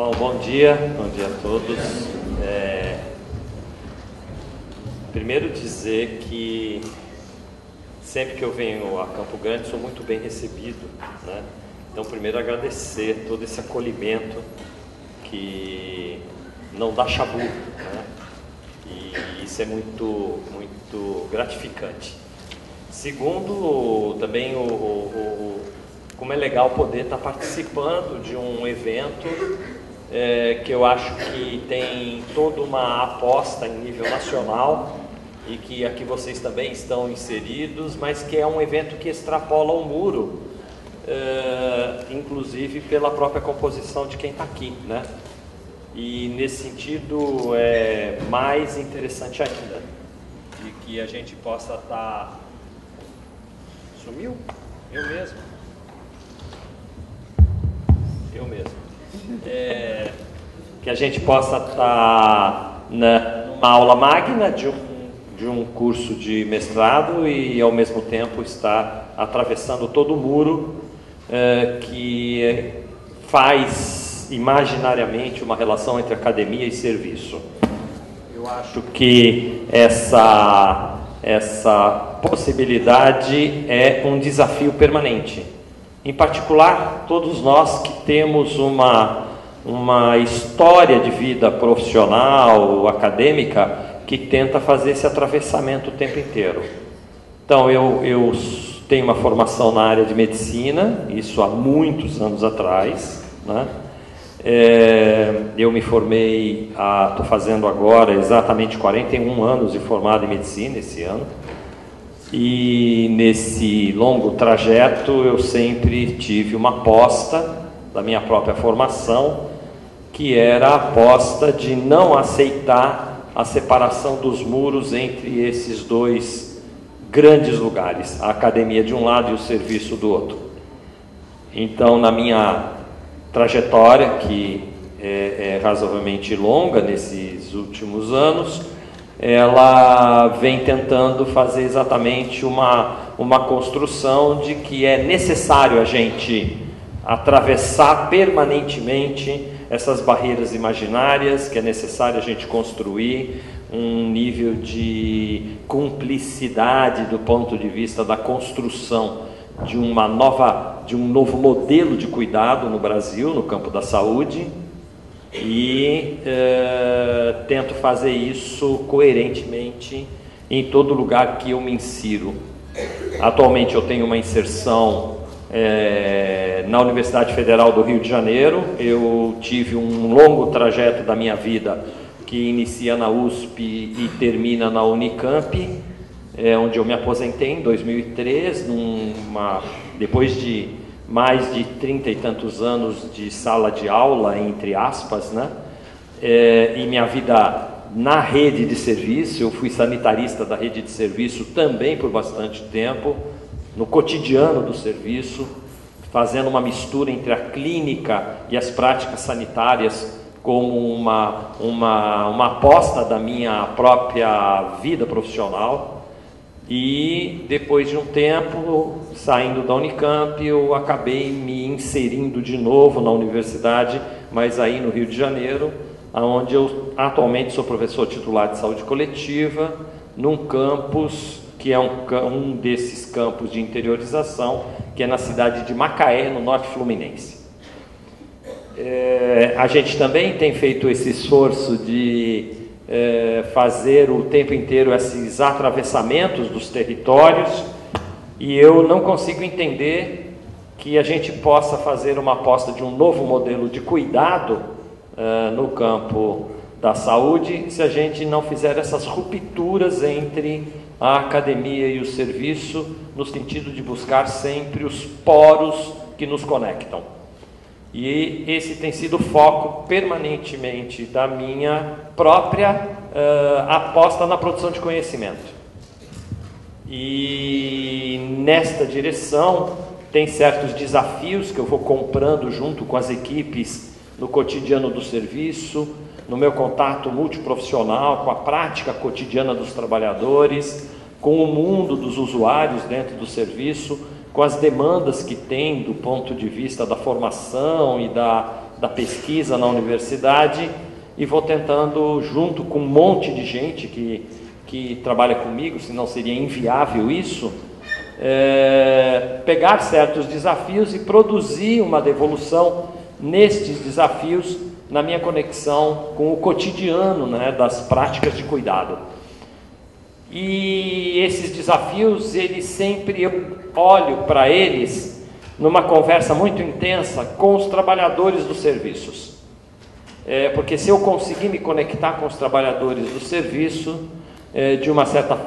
Bom, bom dia a todos. Primeiro dizer que sempre que eu venho a Campo Grande sou muito bem recebido, né? Então, primeiro agradecer todo esse acolhimento que não dá chabu, né? E isso é muito gratificante. Segundo, também como é legal poder estar participando de um evento que eu acho que tem toda uma aposta em nível nacional e que aqui vocês também estão inseridos, mas que é um evento que extrapola o muro, inclusive pela própria composição de quem está aqui, né? E nesse sentido é mais interessante ainda de que a gente possa estar... Sumiu? Eu mesmo. Que a gente possa estar numa aula magna de um curso de mestrado e ao mesmo tempo estar atravessando todo o muro que faz imaginariamente uma relação entre academia e serviço. Eu acho que essa possibilidade é um desafio permanente. Em particular, todos nós que temos uma história de vida profissional, acadêmica, que tenta fazer esse atravessamento o tempo inteiro. Então, eu tenho uma formação na área de medicina, isso há muitos anos atrás, né? Eu me formei, estou fazendo agora exatamente 41 anos de formado em medicina esse ano. E nesse longo trajeto eu sempre tive uma aposta da minha própria formação, que era a aposta de não aceitar a separação dos muros entre esses dois grandes lugares, a academia de um lado e o serviço do outro. Então, na minha trajetória, que é razoavelmente longa nesses últimos anos, ela vem tentando fazer exatamente uma construção de que é necessário a gente atravessar permanentemente essas barreiras imaginárias, que é necessário a gente construir um nível de cumplicidade do ponto de vista da construção de um novo modelo de cuidado no Brasil, no campo da saúde. E tento fazer isso coerentemente em todo lugar que eu me insiro. Atualmente eu tenho uma inserção na Universidade Federal do Rio de Janeiro. Eu tive um longo trajeto da minha vida que inicia na USP e termina na Unicamp, onde eu me aposentei em 2003, depois de mais de 30 e tantos anos de sala de aula, entre aspas, né? E minha vida na rede de serviço, eu fui sanitarista da rede de serviço também por bastante tempo, no cotidiano do serviço, fazendo uma mistura entre a clínica e as práticas sanitárias como uma aposta da minha própria vida profissional. E depois de um tempo, saindo da Unicamp, eu acabei me inserindo de novo na universidade, mas aí no Rio de Janeiro, onde eu atualmente sou professor titular de saúde coletiva, num campus que é um desses campos de interiorização, que é na cidade de Macaé, no norte fluminense. A gente também tem feito esse esforço de fazer o tempo inteiro esses atravessamentos dos territórios, e eu não consigo entender que a gente possa fazer uma aposta de um novo modelo de cuidado no campo da saúde se a gente não fizer essas rupturas entre a academia e o serviço, no sentido de buscar sempre os poros que nos conectam. E esse tem sido o foco permanentemente da minha própria aposta na produção de conhecimento. E nesta direção tem certos desafios que eu vou comprando junto com as equipes no cotidiano do serviço, no meu contato multiprofissional, com a prática cotidiana dos trabalhadores, com o mundo dos usuários dentro do serviço, com as demandas que tem do ponto de vista da formação e da da pesquisa na universidade e vou tentando, junto com um monte de gente que trabalha comigo, senão seria inviável isso, pegar certos desafios e produzir uma devolução nestes desafios na minha conexão com o cotidiano, né, das práticas de cuidado. E esses desafios, eu olho para eles numa conversa muito intensa com os trabalhadores dos serviços. Porque se eu conseguir me conectar com os trabalhadores do serviço, de uma certa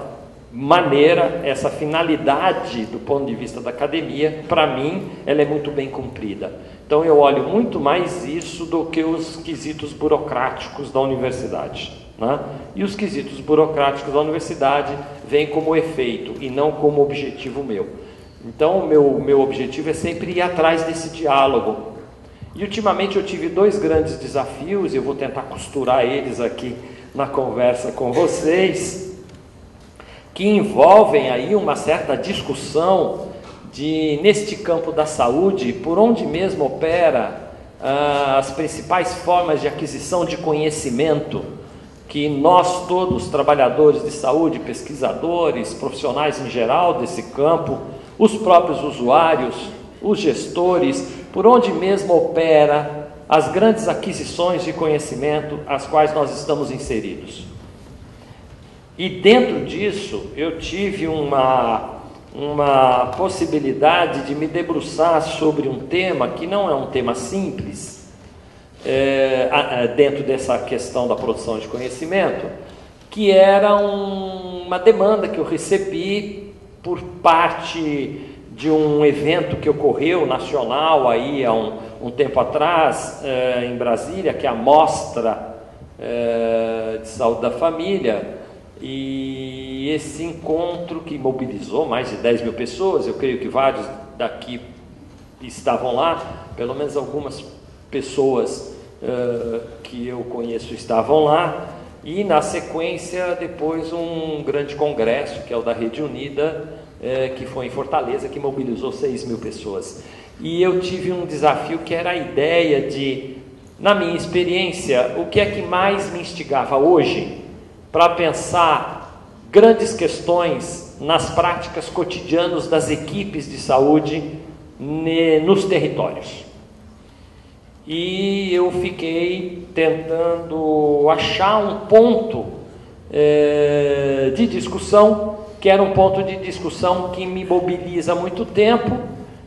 maneira, essa finalidade do ponto de vista da academia, para mim, ela é muito bem cumprida. Então eu olho muito mais isso do que os quesitos burocráticos da universidade, né? E os quesitos burocráticos da universidade vêm como efeito e não como objetivo meu. Então o meu objetivo é sempre ir atrás desse diálogo. E ultimamente eu tive 2 grandes desafios, eu vou tentar costurar eles aqui na conversa com vocês, que envolvem aí uma certa discussão neste campo da saúde, por onde mesmo opera as principais formas de aquisição de conhecimento que nós todos, trabalhadores de saúde, pesquisadores, profissionais em geral desse campo, os próprios usuários, os gestores, por onde mesmo opera as grandes aquisições de conhecimento às quais nós estamos inseridos. E dentro disso, eu tive uma possibilidade de me debruçar sobre um tema que não é um tema simples, dentro dessa questão da produção de conhecimento, que era uma demanda que eu recebi por parte de um evento que ocorreu nacional aí há um tempo atrás, em Brasília, que é a Mostra de Saúde da Família. E esse encontro que mobilizou mais de 10 mil pessoas, eu creio que vários daqui estavam lá, pelo menos algumas pessoas que eu conheço estavam lá, e na sequência depois um grande congresso, que é o da Rede Unida, que foi em Fortaleza, que mobilizou 6 mil pessoas. E eu tive um desafio que era a ideia de, na minha experiência, o que é que mais me instigava hoje para pensar grandes questões nas práticas cotidianas das equipes de saúde nos territórios. E eu fiquei tentando achar um ponto de discussão, que era um ponto de discussão que me mobiliza há muito tempo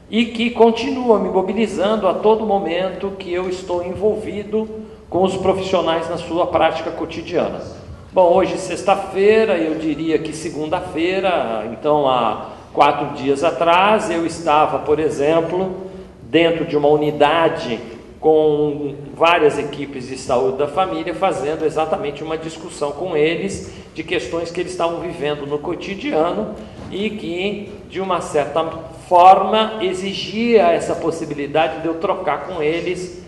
e que continua me mobilizando a todo momento que eu estou envolvido com os profissionais na sua prática cotidiana. Bom, hoje sexta-feira, eu diria que segunda-feira, então há 4 dias atrás, eu estava, por exemplo, dentro de uma unidade com várias equipes de saúde da família, fazendo exatamente uma discussão com eles de questões que eles estavam vivendo no cotidiano e que, de uma certa forma, exigia essa possibilidade de eu trocar com eles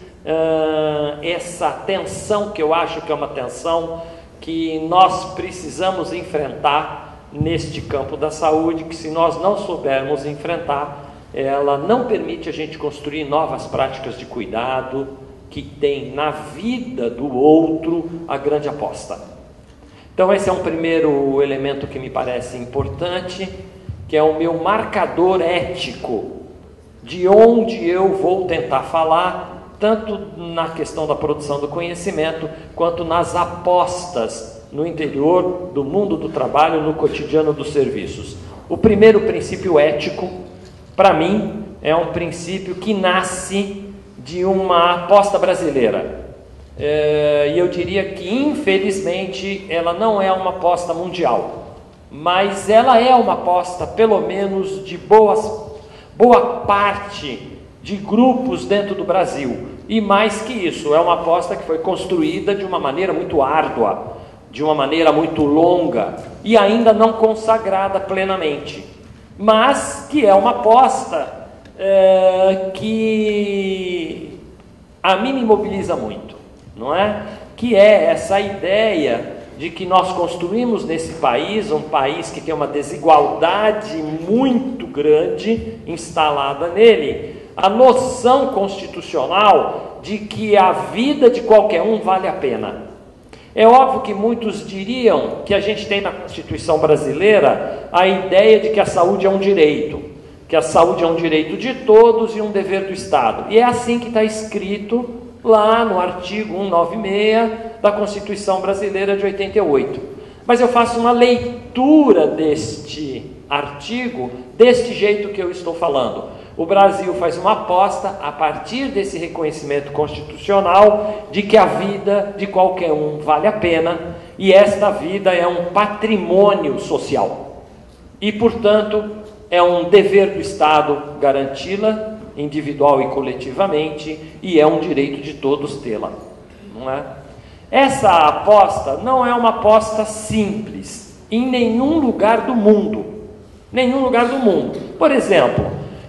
essa tensão, que eu acho que é uma tensão que nós precisamos enfrentar neste campo da saúde, que se nós não soubermos enfrentar, ela não permite a gente construir novas práticas de cuidado que tem na vida do outro a grande aposta. Então esse é um primeiro elemento que me parece importante, que é o meu marcador ético de onde eu vou tentar falar, tanto na questão da produção do conhecimento, quanto nas apostas no interior do mundo do trabalho, no cotidiano dos serviços. O primeiro princípio ético, para mim, é um princípio que nasce de uma aposta brasileira. E eu diria que, infelizmente, ela não é uma aposta mundial, mas ela é uma aposta, pelo menos, de boa parte de grupos dentro do Brasil. E mais que isso, é uma aposta que foi construída de uma maneira muito árdua, de uma maneira muito longa e ainda não consagrada plenamente, mas que é uma aposta que a mim me mobiliza muito, não é? Que é essa ideia de que nós construímos nesse país, um país que tem uma desigualdade muito grande instalada nele, a noção constitucional de que a vida de qualquer um vale a pena. É óbvio que muitos diriam que a gente tem na Constituição brasileira a ideia de que a saúde é um direito, que a saúde é um direito de todos e um dever do Estado. E é assim que está escrito lá no artigo 196 da Constituição brasileira de 88. Mas eu faço uma leitura deste artigo deste jeito que eu estou falando. O Brasil faz uma aposta, a partir desse reconhecimento constitucional, de que a vida de qualquer um vale a pena, e esta vida é um patrimônio social. E, portanto, é um dever do Estado garanti-la, individual e coletivamente, e é um direito de todos tê-la, não é? Essa aposta não é uma aposta simples, em nenhum lugar do mundo. Nenhum lugar do mundo. Por exemplo,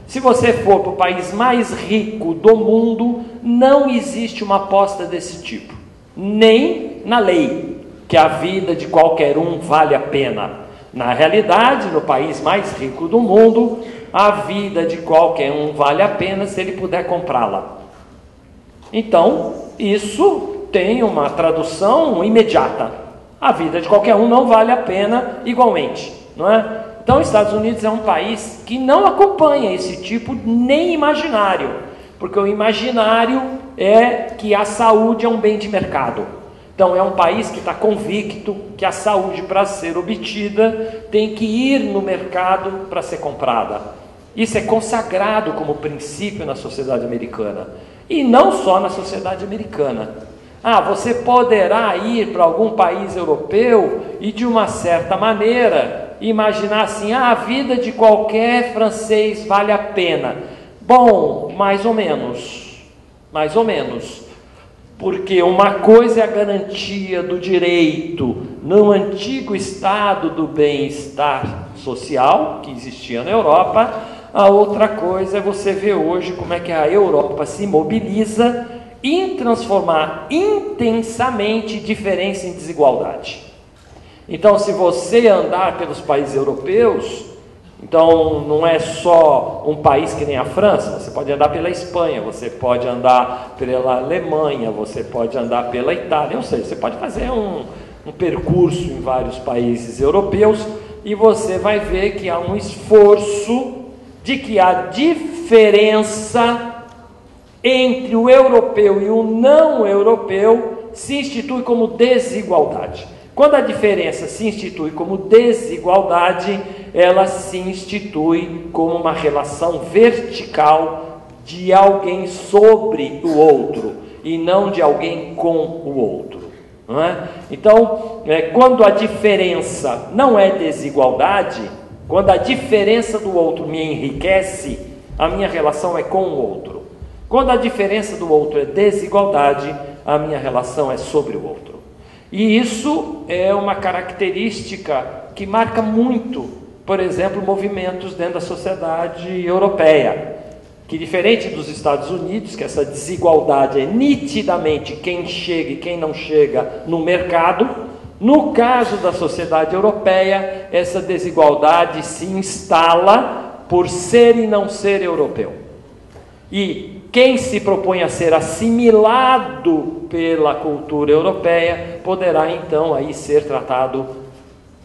se você for para o país mais rico do mundo, não existe uma aposta desse tipo. Nem na lei, que a vida de qualquer um vale a pena. Na realidade, no país mais rico do mundo, a vida de qualquer um vale a pena se ele puder comprá-la. Então, isso tem uma tradução imediata. A vida de qualquer um não vale a pena igualmente, não é? Então, os Estados Unidos é um país que não acompanha esse tipo nem imaginário, porque o imaginário é que a saúde é um bem de mercado. Então, é um país que está convicto que a saúde, para ser obtida, tem que ir no mercado para ser comprada. Isso é consagrado como princípio na sociedade americana. E não só na sociedade americana. Você poderá ir para algum país europeu e, de uma certa maneira, imaginar assim, a vida de qualquer francês vale a pena. Bom, mais ou menos, porque uma coisa é a garantia do direito no antigo estado do bem-estar social, que existia na Europa, a outra coisa é você ver hoje como é que a Europa se mobiliza em transformar intensamente diferença em desigualdade. Então, se você andar pelos países europeus, então não é só um país que nem a França, você pode andar pela Espanha, você pode andar pela Alemanha, você pode andar pela Itália, ou seja, você pode fazer um percurso em vários países europeus e você vai ver que há um esforço de que a diferença entre o europeu e o não europeu se institui como desigualdade. Quando a diferença se institui como desigualdade, ela se institui como uma relação vertical de alguém sobre o outro e não de alguém com o outro, não é? Então, quando a diferença não é desigualdade, quando a diferença do outro me enriquece, a minha relação é com o outro. Quando a diferença do outro é desigualdade, a minha relação é sobre o outro. E isso é uma característica que marca muito, por exemplo, movimentos dentro da sociedade europeia, que diferente dos Estados Unidos, que essa desigualdade é nitidamente quem chega e quem não chega no mercado, no caso da sociedade europeia, essa desigualdade se instala por ser e não ser europeu. E quem se propõe a ser assimilado pela cultura europeia poderá então aí ser tratado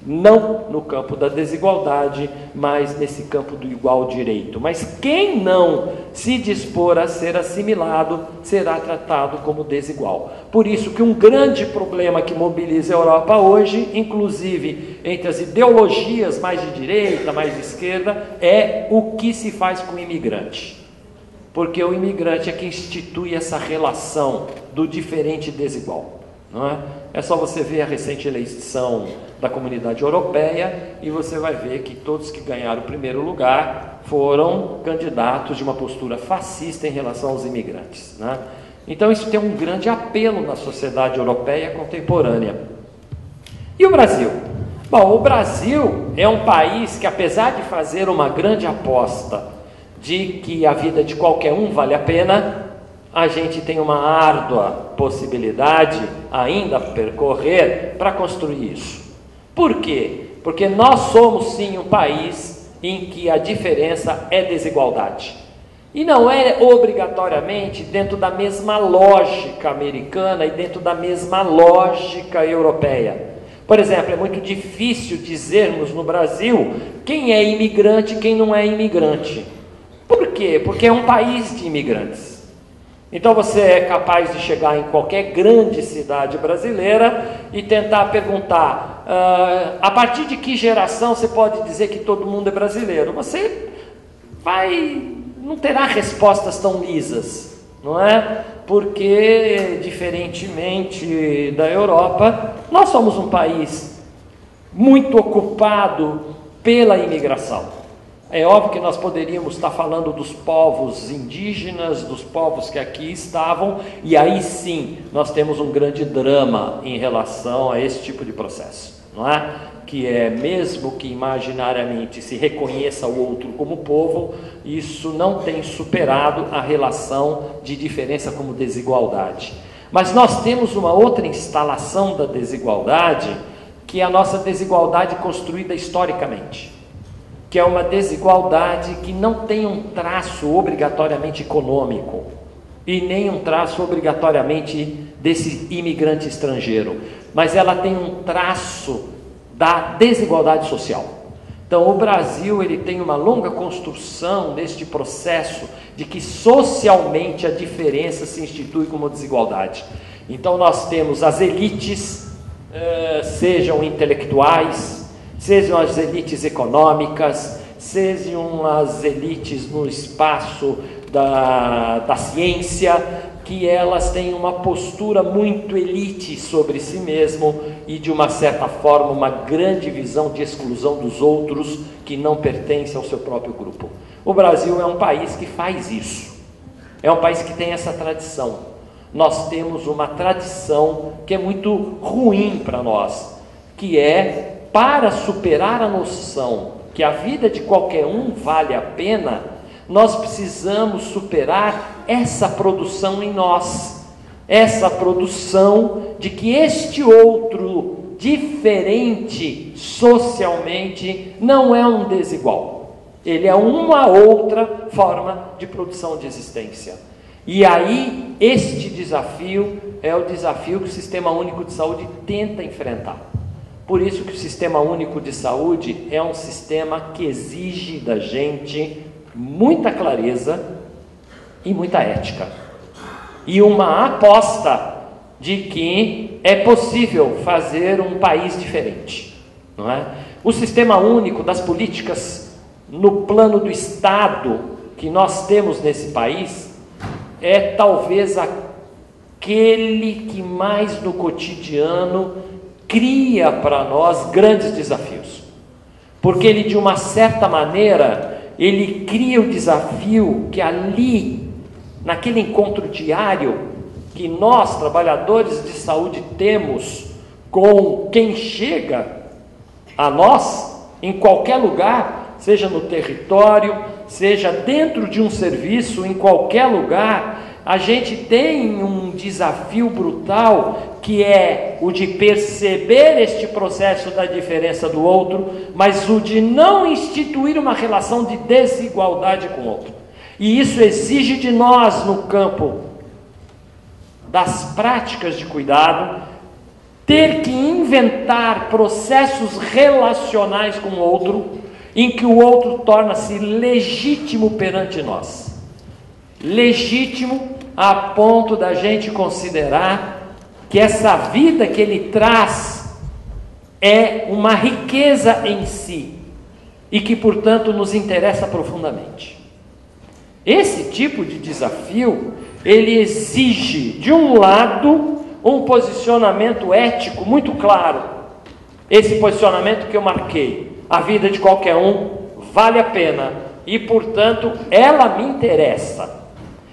não no campo da desigualdade, mas nesse campo do igual direito. Mas quem não se dispor a ser assimilado será tratado como desigual. Por isso que um grande problema que mobiliza a Europa hoje, inclusive entre as ideologias mais de direita, mais de esquerda, é o que se faz com o imigrante. Porque o imigrante é que institui essa relação do diferente e desigual, não é? É só você ver a recente eleição da Comunidade Europeia e você vai ver que todos que ganharam o primeiro lugar foram candidatos de uma postura fascista em relação aos imigrantes, né? Então isso tem um grande apelo na sociedade europeia contemporânea. E o Brasil? Bom, o Brasil é um país que, apesar de fazer uma grande aposta de que a vida de qualquer um vale a pena, a gente tem uma árdua possibilidade ainda a percorrer para construir isso. Por quê? Porque nós somos sim um país em que a diferença é desigualdade. E não é obrigatoriamente dentro da mesma lógica americana e dentro da mesma lógica europeia. Por exemplo, é muito difícil dizermos no Brasil quem é imigrante e quem não é imigrante. Por quê? Porque é um país de imigrantes. Então você é capaz de chegar em qualquer grande cidade brasileira e tentar perguntar, a partir de que geração você pode dizer que todo mundo é brasileiro? Você não terá respostas tão lisas, não é? Porque, diferentemente da Europa, nós somos um país muito ocupado pela imigração. É óbvio que nós poderíamos estar falando dos povos indígenas, dos povos que aqui estavam, e aí sim nós temos um grande drama em relação a esse tipo de processo, não é? Que é, mesmo que imaginariamente se reconheça o outro como povo, isso não tem superado a relação de diferença como desigualdade. Mas nós temos uma outra instalação da desigualdade, que é a nossa desigualdade construída historicamente, que é uma desigualdade que não tem um traço obrigatoriamente econômico e nem um traço obrigatoriamente desse imigrante estrangeiro, mas ela tem um traço da desigualdade social. Então o Brasil ele tem uma longa construção deste processo de que socialmente a diferença se institui como desigualdade. Então nós temos as elites, sejam intelectuais, sejam as elites econômicas, sejam as elites no espaço da ciência, que elas têm uma postura muito elite sobre si mesmo e, de uma certa forma, uma grande visão de exclusão dos outros que não pertencem ao seu próprio grupo. O Brasil é um país que faz isso, é um país que tem essa tradição. Nós temos uma tradição que é muito ruim para nós, que é, para superar a noção que a vida de qualquer um vale a pena, nós precisamos superar essa produção em nós, essa produção de que este outro diferente socialmente não é um desigual, ele é uma outra forma de produção de existência. E aí este desafio é o desafio que o Sistema Único de Saúde tenta enfrentar. Por isso que o Sistema Único de Saúde é um sistema que exige da gente muita clareza e muita ética, e uma aposta de que é possível fazer um país diferente, não é? O Sistema Único das políticas no plano do Estado que nós temos nesse país é talvez aquele que mais no cotidiano cria para nós grandes desafios, porque ele, de uma certa maneira, ele cria o desafio que ali, naquele encontro diário que nós, trabalhadores de saúde, temos com quem chega a nós, em qualquer lugar, seja no território, seja dentro de um serviço, em qualquer lugar, a gente tem um desafio brutal, que é o de perceber este processo da diferença do outro, mas o de não instituir uma relação de desigualdade com o outro. E isso exige de nós, no campo das práticas de cuidado, ter que inventar processos relacionais com o outro, em que o outro torna-se legítimo perante nós. Legítimo a ponto da gente considerar que essa vida que ele traz é uma riqueza em si e que, portanto, nos interessa profundamente. Esse tipo de desafio, ele exige, de um lado, um posicionamento ético muito claro. Esse posicionamento que eu marquei: a vida de qualquer um vale a pena e, portanto, ela me interessa.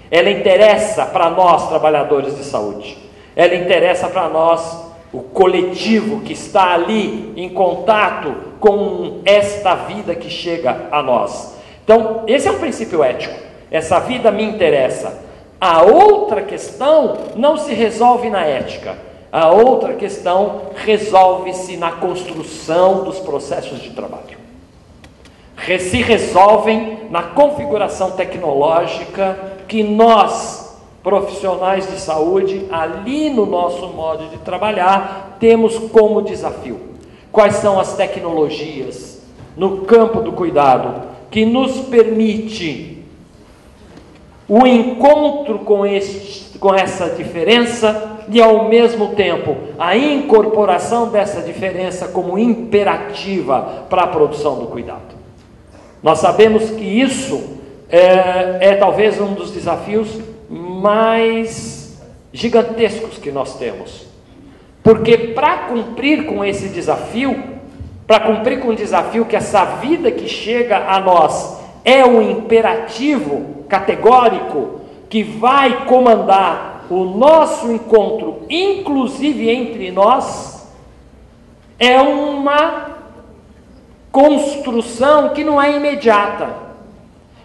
Ela interessa para nós, trabalhadores de saúde. Ela interessa para nós, o coletivo que está ali em contato com esta vida que chega a nós. Então, esse é um princípio ético. Essa vida me interessa. A outra questão não se resolve na ética. A outra questão resolve-se na construção dos processos de trabalho. se resolvem na configuração tecnológica que nós, profissionais de saúde, ali no nosso modo de trabalhar, temos como desafio. Quais são as tecnologias no campo do cuidado que nos permite o encontro com essa diferença e, ao mesmo tempo, a incorporação dessa diferença como imperativa para a produção do cuidado. Nós sabemos que isso é talvez um dos desafios mais gigantescos que nós temos. Porque para cumprir com esse desafio, para cumprir com o desafio que essa vida que chega a nós é um imperativo categórico que vai comandar o nosso encontro, inclusive entre nós, é uma construção que não é imediata,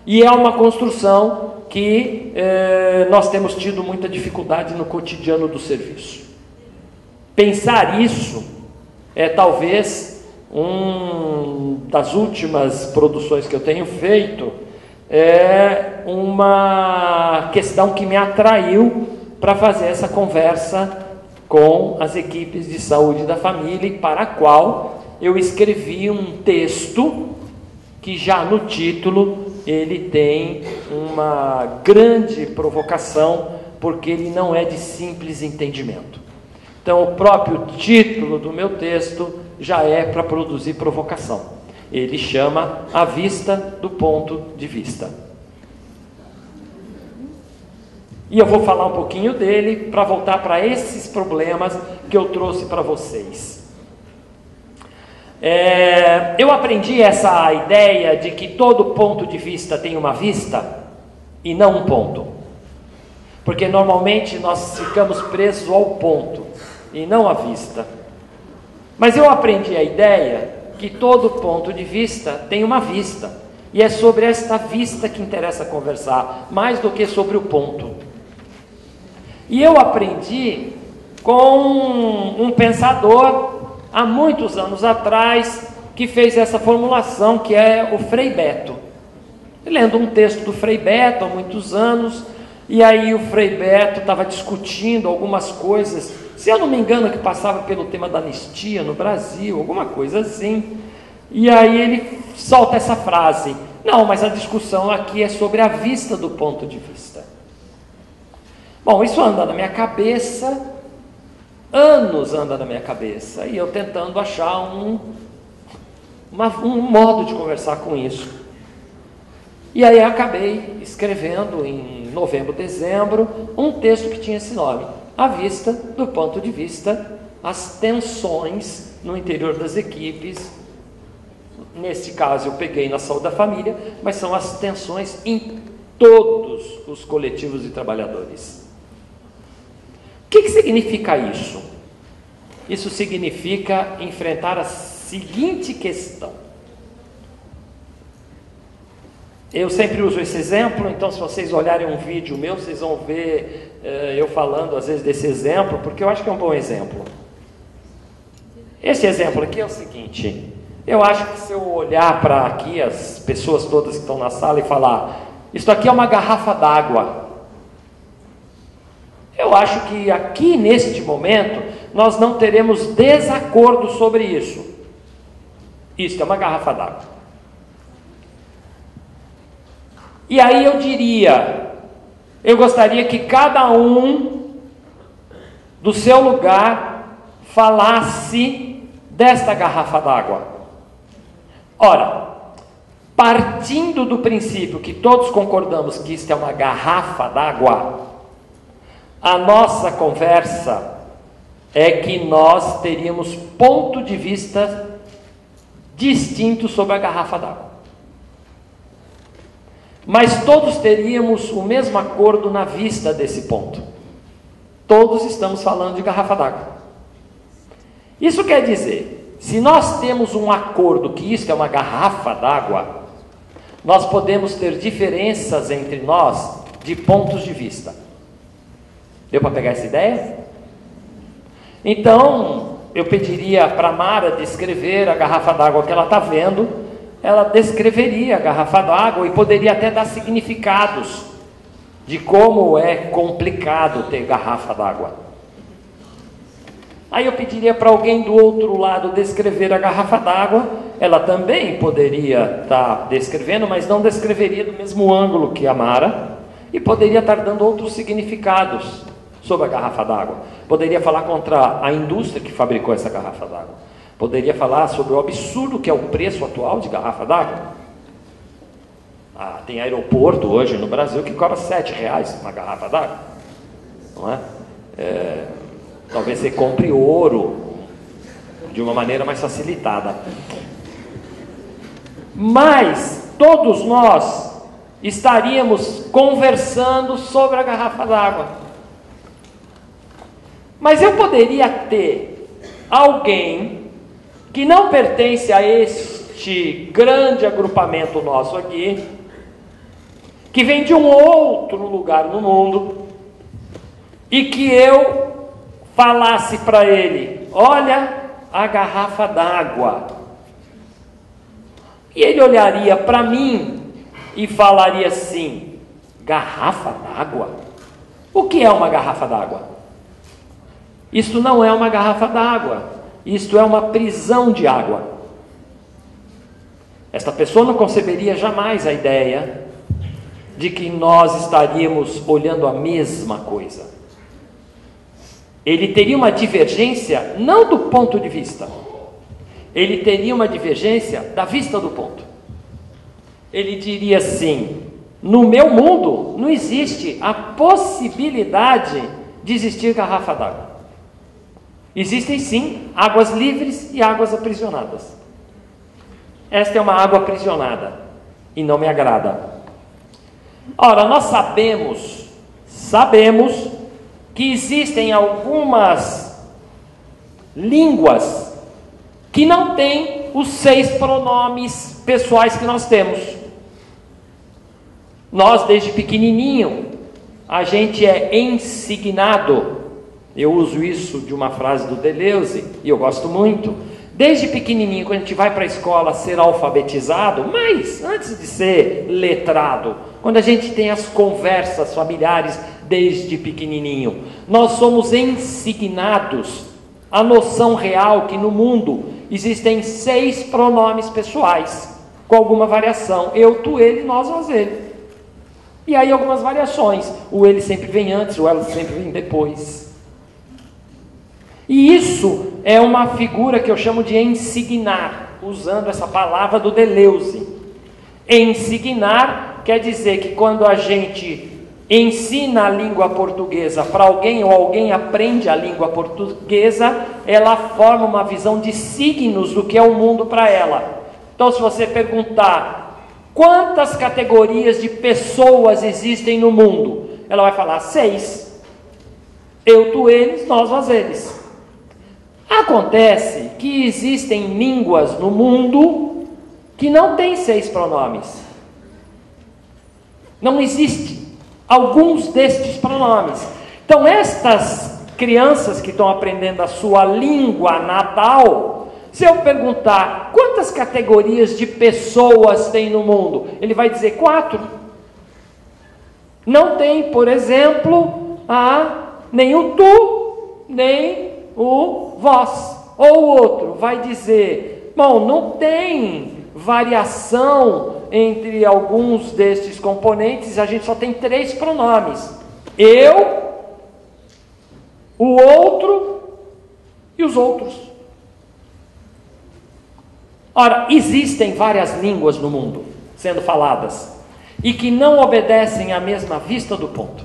e é uma construção que nós temos tido muita dificuldade no cotidiano do serviço. Pensar isso é talvez das últimas produções que eu tenho feito, é uma questão que me atraiu para fazer essa conversa com as equipes de saúde da família, e para a qual eu escrevi um texto que já no título ele tem uma grande provocação, porque ele não é de simples entendimento. Então, o próprio título do meu texto já é para produzir provocação. Ele chama A Vista do Ponto de Vista. E eu vou falar um pouquinho dele para voltar para esses problemas que eu trouxe para vocês. Eu aprendi essa ideia de que todo ponto de vista tem uma vista e não um ponto. Porque normalmente nós ficamos presos ao ponto e não à vista. Mas eu aprendi a ideia que todo ponto de vista tem uma vista. E é sobre esta vista que interessa conversar, mais do que sobre o ponto. E eu aprendi com um pensador há muitos anos atrás, que fez essa formulação, que é o Frei Beto. Lendo um texto do Frei Beto há muitos anos, e aí o Frei Beto estava discutindo algumas coisas, se eu não me engano, que passava pelo tema da anistia no Brasil, alguma coisa assim, e aí ele solta essa frase: não, mas a discussão aqui é sobre a vista do ponto de vista. Bom, isso anda na minha cabeça, anos anda na minha cabeça, e eu tentando achar um modo de conversar com isso. E aí acabei escrevendo em novembro, dezembro, um texto que tinha esse nome: A Vista do Ponto de Vista, as tensões no interior das equipes. Neste caso eu peguei na saúde da família, mas são as tensões em todos os coletivos de trabalhadores. O que significa isso? Isso significa enfrentar a seguinte questão. Eu sempre uso esse exemplo, então se vocês olharem um vídeo meu, vocês vão ver eu falando às vezes desse exemplo, porque eu acho que é um bom exemplo. Esse exemplo aqui é o seguinte: eu acho que se eu olhar para aqui as pessoas todas que estão na sala e falar, isso aqui é uma garrafa d'água, eu acho que aqui neste momento nós não teremos desacordo sobre isso. Isso é uma garrafa d'água. E aí eu diria, eu gostaria que cada um do seu lugar falasse desta garrafa d'água. Ora, partindo do princípio que todos concordamos que isto é uma garrafa d'água, a nossa conversa é que nós teríamos ponto de vista distinto sobre a garrafa d'água. Mas todos teríamos o mesmo acordo na vista desse ponto. Todos estamos falando de garrafa d'água. Isso quer dizer, se nós temos um acordo que isto é uma garrafa d'água, nós podemos ter diferenças entre nós de pontos de vista. Deu para pegar essa ideia? Então, eu pediria para a Mara descrever a garrafa d'água que ela está vendo, ela descreveria a garrafa d'água e poderia até dar significados de como é complicado ter garrafa d'água. Aí eu pediria para alguém do outro lado descrever a garrafa d'água, ela também poderia estar descrevendo, mas não descreveria do mesmo ângulo que a Mara, e poderia estar dando outros significados sobre a garrafa d'água. Poderia falar contra a indústria que fabricou essa garrafa d'água. Poderia falar sobre o absurdo que é o preço atual de garrafa d'água. Tem aeroporto hoje no Brasil que cobra R$7 uma garrafa d'água, não é? Talvez você compre ouro de uma maneira mais facilitada. Mas todos nós estaríamos conversando sobre a garrafa d'água. Mas eu poderia ter alguém que não pertence a este grande agrupamento nosso aqui, que vem de um outro lugar no mundo, e que eu falasse para ele: olha a garrafa d'água. E ele olharia para mim e falaria assim: garrafa d'água? O que é uma garrafa d'água? Isto não é uma garrafa d'água, isto é uma prisão de água. Esta pessoa não conceberia jamais a ideia de que nós estaríamos olhando a mesma coisa. Ele teria uma divergência, não do ponto de vista, ele teria uma divergência da vista do ponto. Ele diria assim: no meu mundo não existe a possibilidade de existir garrafa d'água. Existem sim águas livres e águas aprisionadas. Esta é uma água aprisionada e não me agrada. Ora, nós sabemos que existem algumas línguas que não têm os 6 pronomes pessoais que nós temos. Nós, desde pequenininho, a gente é ensignado. Eu uso isso de uma frase do Deleuze, e eu gosto muito. Desde pequenininho, quando a gente vai para a escola ser alfabetizado, mas antes de ser letrado, quando a gente tem as conversas familiares desde pequenininho, nós somos ensignados a noção real que no mundo existem 6 pronomes pessoais, com alguma variação: eu, tu, ele, nós, vós, ele. E aí algumas variações: o ele sempre vem antes, o ela sempre vem depois. E isso é uma figura que eu chamo de ensignar, usando essa palavra do Deleuze. Ensignar quer dizer que quando a gente ensina a língua portuguesa para alguém, ou alguém aprende a língua portuguesa, ela forma uma visão de signos do que é o mundo para ela. Então, se você perguntar quantas categorias de pessoas existem no mundo, ela vai falar 6. Eu, tu, eles, nós, vós, eles. Acontece que existem línguas no mundo que não têm 6 pronomes. Não existe alguns destes pronomes. Então, estas crianças que estão aprendendo a sua língua natal, se eu perguntar quantas categorias de pessoas tem no mundo, ele vai dizer 4. Não tem, por exemplo, nem o tu, nem o vós. Ou o outro vai dizer: bom, não tem variação entre alguns destes componentes, a gente só tem 3 pronomes: eu, o outro e os outros. Ora, existem várias línguas no mundo sendo faladas e que não obedecem à mesma vista do ponto.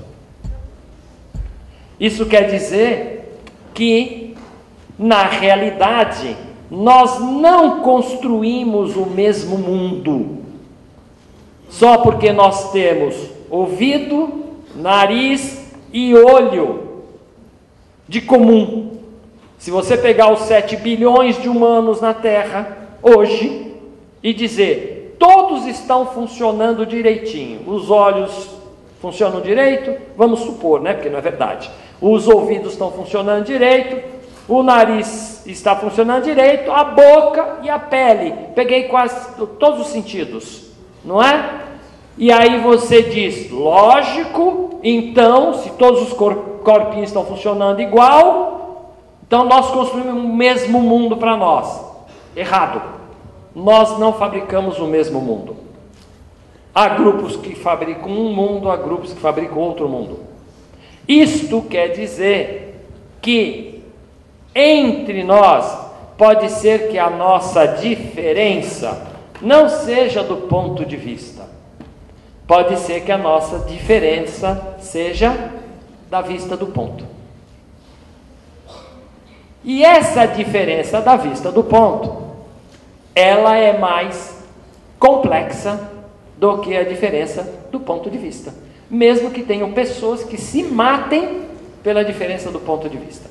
Isso quer dizer que, na realidade, nós não construímos o mesmo mundo só porque nós temos ouvido, nariz e olho de comum. Se você pegar os 7 bilhões de humanos na Terra hoje e dizer: todos estão funcionando direitinho, os olhos funcionam direito, vamos supor, né? Porque não é verdade. Os ouvidos estão funcionando direito, o nariz está funcionando direito, a boca e a pele. Peguei quase todos os sentidos, não é? E aí você diz, lógico, então, se todos os corpinhos estão funcionando igual, então nós construímos o mesmo mundo para nós. Errado. Nós não fabricamos o mesmo mundo. Há grupos que fabricam um mundo, há grupos que fabricam outro mundo. Isto quer dizer que entre nós pode ser que a nossa diferença não seja do ponto de vista. Pode ser que a nossa diferença seja da vista do ponto. E essa diferença da vista do ponto, ela é mais complexa do que a diferença do ponto de vista. Mesmo que tenham pessoas que se matem pela diferença do ponto de vista.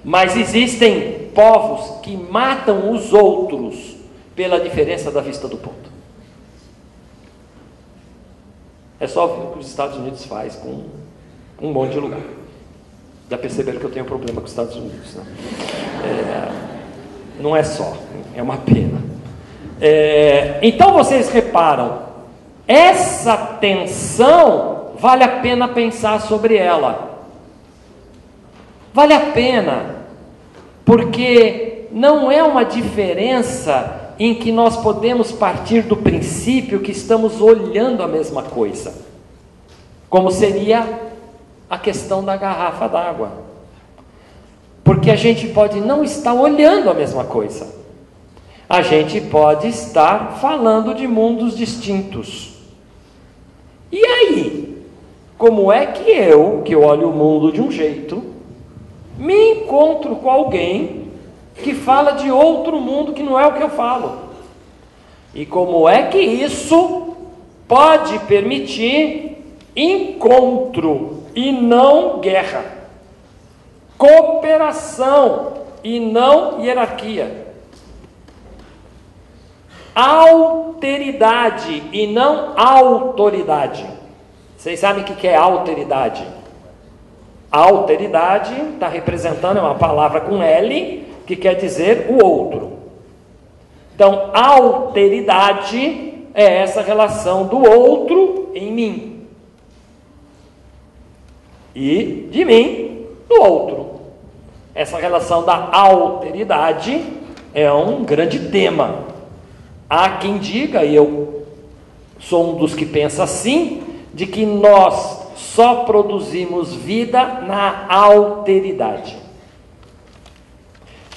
Mas existem povos que matam os outros pela diferença da vista do ponto. É só ver o que os Estados Unidos faz com um monte de lugar. Já perceberam que eu tenho problema com os Estados Unidos, né? Não é só, é uma pena. Então vocês reparam, essa tensão, vale a pena pensar sobre ela. Vale a pena, porque não é uma diferença em que nós podemos partir do princípio que estamos olhando a mesma coisa, como seria a questão da garrafa d'água, porque a gente pode não estar olhando a mesma coisa, a gente pode estar falando de mundos distintos. E aí, como é que eu olho o mundo de um jeito, me encontro com alguém que fala de outro mundo que não é o que eu falo? E como é que isso pode permitir encontro e não guerra, cooperação e não hierarquia, alteridade e não autoridade? Vocês sabem o que é alteridade? A alteridade está representando, é uma palavra com L, que quer dizer o outro. Então, alteridade é essa relação do outro em mim e de mim no outro. Essa relação da alteridade é um grande tema. Há quem diga, e eu sou um dos que pensa assim, de que nós só produzimos vida na alteridade.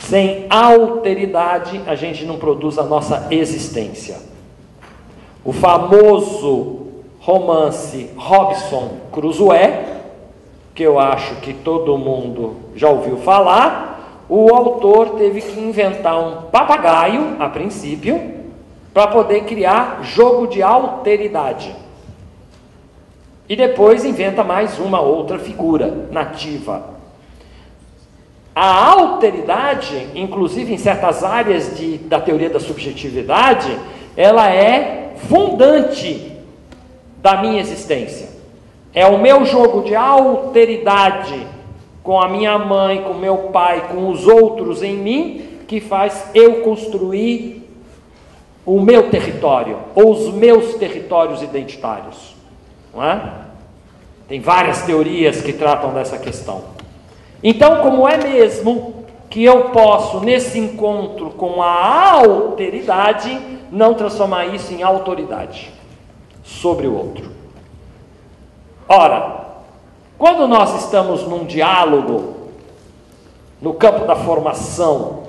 Sem alteridade, a gente não produz a nossa existência. O famoso romance Robinson Crusoe, que eu acho que todo mundo já ouviu falar, o autor teve que inventar um papagaio, a princípio, para poder criar jogo de alteridade. E depois inventa mais uma outra figura nativa. A alteridade, inclusive em certas áreas da teoria da subjetividade, ela é fundante da minha existência. É o meu jogo de alteridade com a minha mãe, com meu pai, com os outros em mim, que faz eu construir o meu território, ou os meus territórios identitários. Não é? Tem várias teorias que tratam dessa questão. Então, como é mesmo que eu posso, nesse encontro com a alteridade, não transformar isso em autoridade sobre o outro? Ora, quando nós estamos num diálogo, no campo da formação,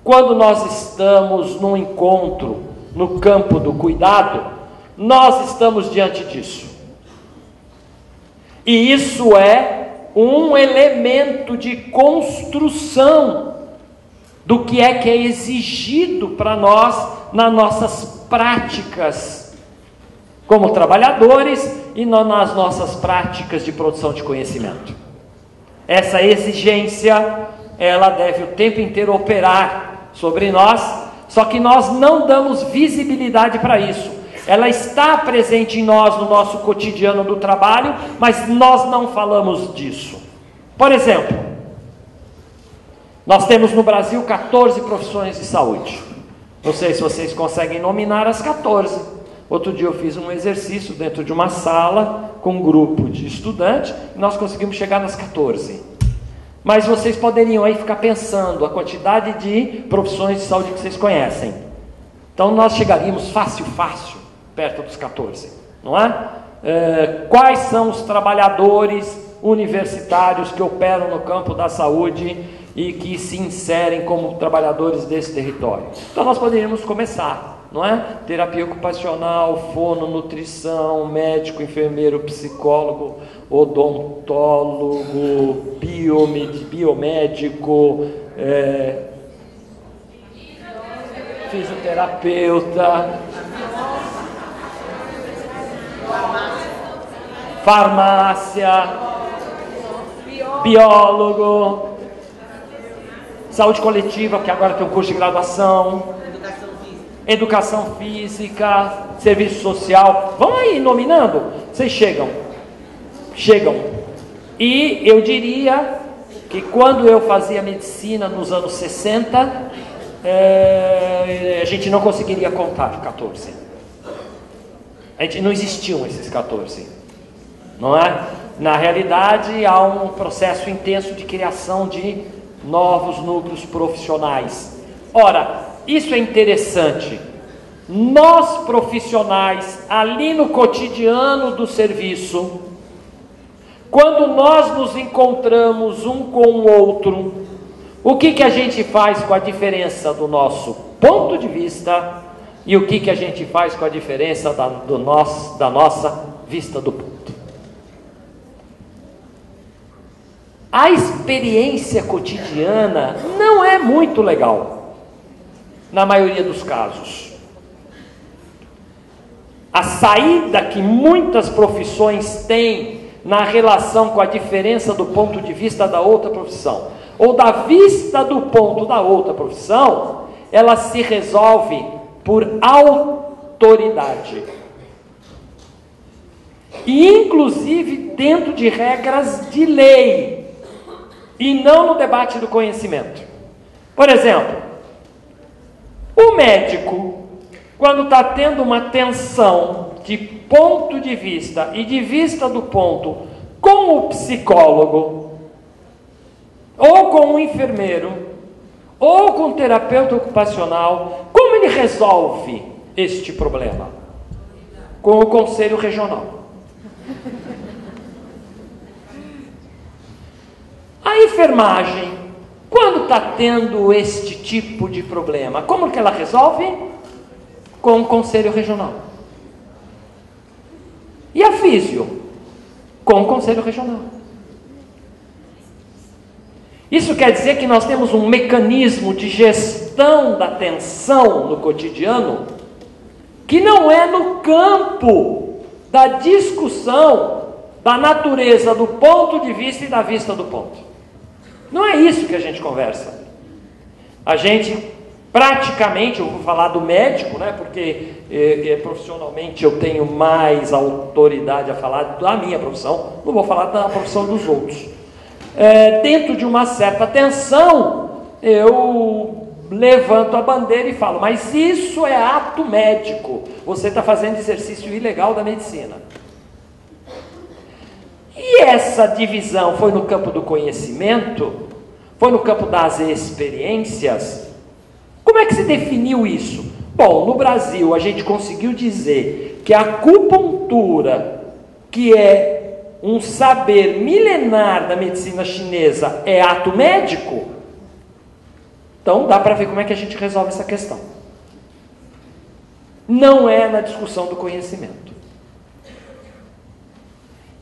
quando nós estamos num encontro, no campo do cuidado, nós estamos diante disso. E isso é um elemento de construção do que é exigido para nós nas nossas práticas como trabalhadores e nas nossas práticas de produção de conhecimento. Essa exigência, ela deve o tempo inteiro operar sobre nós, só que nós não damos visibilidade para isso. Ela está presente em nós, no nosso cotidiano do trabalho, mas nós não falamos disso. Por exemplo, Nós temos no Brasil 14 profissões de saúde. Não sei se vocês conseguem nominar as 14. Outro dia eu fiz um exercício dentro de uma sala com um grupo de estudantes e nós conseguimos chegar nas 14. Mas vocês poderiam aí ficar pensando a quantidade de profissões de saúde que vocês conhecem. Então nós chegaríamos fácil, perto dos 14, não é? Quais são os trabalhadores universitários que operam no campo da saúde e que se inserem como trabalhadores desse território? Então nós poderíamos começar, não é? Terapia ocupacional, fono, nutrição, médico, enfermeiro, psicólogo, odontólogo, biomédico, fisioterapeuta, farmácia, biólogo, saúde coletiva, que agora tem um curso de graduação, educação física, serviço social. Vão aí nominando, vocês chegam. E eu diria que quando eu fazia medicina nos anos 60, a gente não conseguiria contar 14. Não existiam esses 14, não é? Na realidade, há um processo intenso de criação de novos núcleos profissionais. Ora, isso é interessante. Nós profissionais, ali no cotidiano do serviço, quando nós nos encontramos um com o outro, o que a gente faz com a diferença do nosso ponto de vista e o que a gente faz com a diferença da nossa vista do ponto? A experiência cotidiana não é muito legal, na maioria dos casos. A saída que muitas profissões têm na relação com a diferença do ponto de vista da outra profissão, ou da vista do ponto da outra profissão, ela se resolve por autoridade. E inclusive dentro de regras de lei, e não no debate do conhecimento. Por exemplo, o médico, quando está tendo uma tensão de ponto de vista e de vista do ponto com o psicólogo, ou com o enfermeiro, ou com o terapeuta ocupacional, como ele resolve este problema? Com o conselho regional. A enfermagem, quando está tendo este tipo de problema, como que ela resolve? Com o conselho regional. E a físio? Com o conselho regional. Isso quer dizer que nós temos um mecanismo de gestão da tensão no cotidiano que não é no campo da discussão da natureza do ponto de vista e da vista do ponto. Não é isso que a gente conversa. A gente praticamente, eu vou falar do médico, né, porque profissionalmente eu tenho mais autoridade a falar da minha profissão, não vou falar da profissão dos outros. Dentro de uma certa tensão, eu levanto a bandeira e falo, mas isso é ato médico, você está fazendo exercício ilegal da medicina. E essa divisão foi no campo do conhecimento? Foi no campo das experiências? Como é que se definiu isso? Bom, no Brasil a gente conseguiu dizer que a acupuntura, que é um saber milenar da medicina chinesa, é ato médico. Então dá para ver como é que a gente resolve essa questão. Não é na discussão do conhecimento.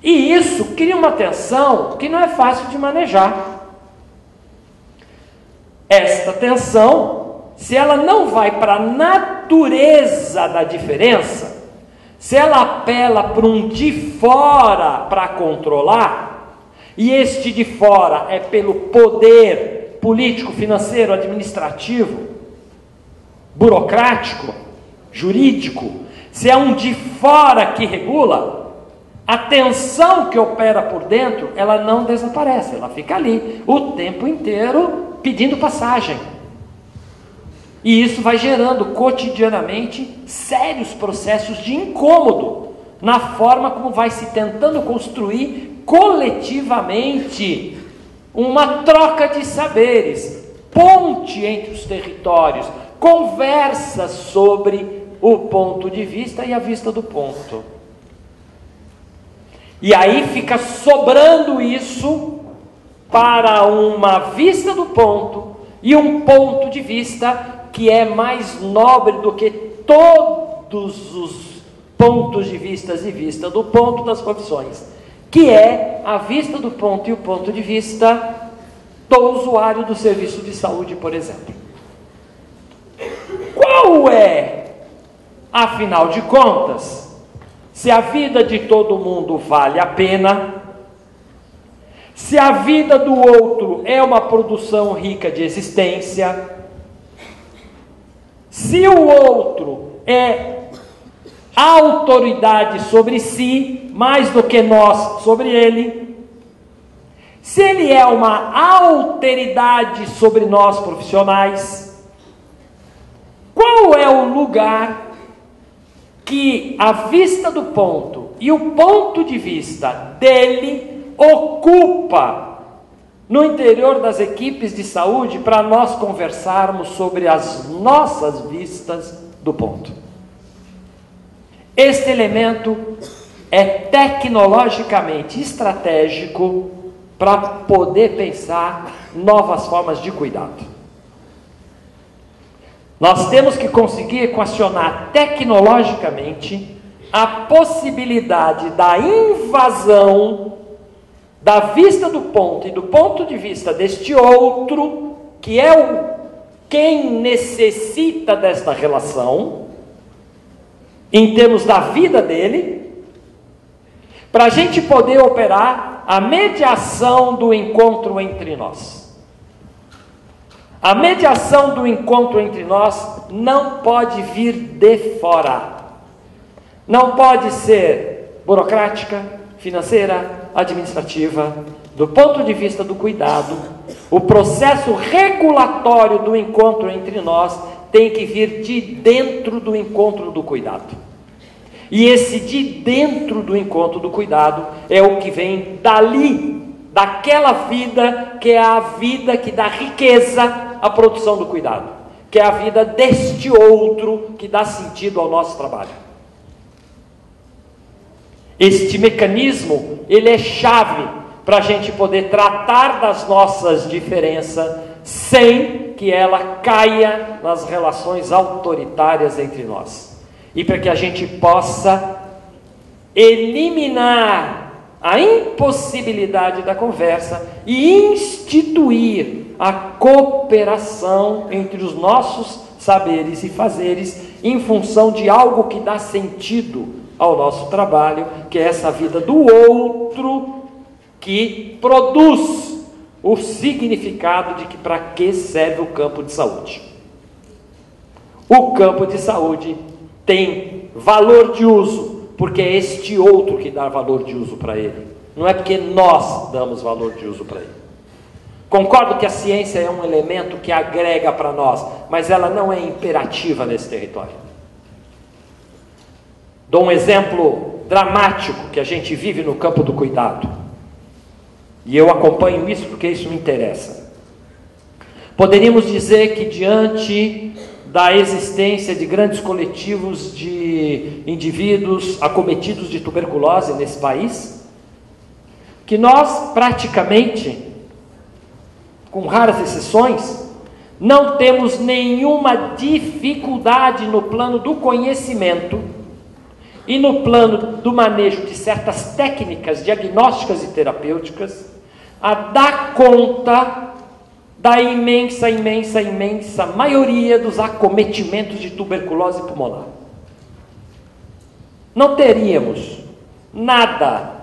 E isso cria uma tensão que não é fácil de manejar. Esta tensão, se ela não vai para a natureza da diferença, se ela apela para um de fora para controlar, e este de fora é pelo poder político, financeiro, administrativo, burocrático, jurídico, se é um de fora que regula, a tensão que opera por dentro, ela não desaparece, ela fica ali o tempo inteiro pedindo passagem. E isso vai gerando cotidianamente sérios processos de incômodo na forma como vai se tentando construir coletivamente uma troca de saberes, ponte entre os territórios, conversa sobre o ponto de vista e a vista do ponto. E aí fica sobrando isso para uma vista do ponto e um ponto de vista que é mais nobre do que todos os pontos de vista e vista do ponto das profissões, que é a vista do ponto e o ponto de vista do usuário do serviço de saúde, por exemplo. Qual é, afinal de contas, se a vida de todo mundo vale a pena, se a vida do outro é uma produção rica de existência, se o outro é autoridade sobre si, mais do que nós sobre ele, se ele é uma alteridade sobre nós profissionais, qual é o lugar que a vista do ponto e o ponto de vista dele ocupa no interior das equipes de saúde para nós conversarmos sobre as nossas vistas do ponto? Este elemento é tecnologicamente estratégico para poder pensar novas formas de cuidado. Nós temos que conseguir equacionar tecnologicamente a possibilidade da invasão da vista do ponto e do ponto de vista deste outro, que é quem necessita desta relação, em termos da vida dele, para a gente poder operar a mediação do encontro entre nós. A mediação do encontro entre nós não pode vir de fora. Não pode ser burocrática, financeira, administrativa. Do ponto de vista do cuidado, o processo regulatório do encontro entre nós tem que vir de dentro do encontro do cuidado. E esse de dentro do encontro do cuidado é o que vem dali, daquela vida que é a vida que dá riqueza à produção do cuidado, que é a vida deste outro que dá sentido ao nosso trabalho. Este mecanismo, ele é chave para a gente poder tratar das nossas diferenças sem que ela caia nas relações autoritárias entre nós. E para que a gente possa eliminar a impossibilidade da conversa e instituir a cooperação entre os nossos saberes e fazeres em função de algo que dá sentido ao nosso trabalho, que é essa vida do outro que produz o significado de que para que serve o campo de saúde. O campo de saúde tem valor de uso, porque é este outro que dá valor de uso para ele. Não é porque nós damos valor de uso para ele. Concordo que a ciência é um elemento que agrega para nós, mas ela não é imperativa nesse território. Dou um exemplo dramático que a gente vive no campo do cuidado. E eu acompanho isso porque isso me interessa. Poderíamos dizer que diante da existência de grandes coletivos de indivíduos acometidos de tuberculose nesse país, que nós praticamente, com raras exceções, não temos nenhuma dificuldade no plano do conhecimento e no plano do manejo de certas técnicas diagnósticas e terapêuticas a dar conta da imensa maioria dos acometimentos de tuberculose pulmonar. Não teríamos nada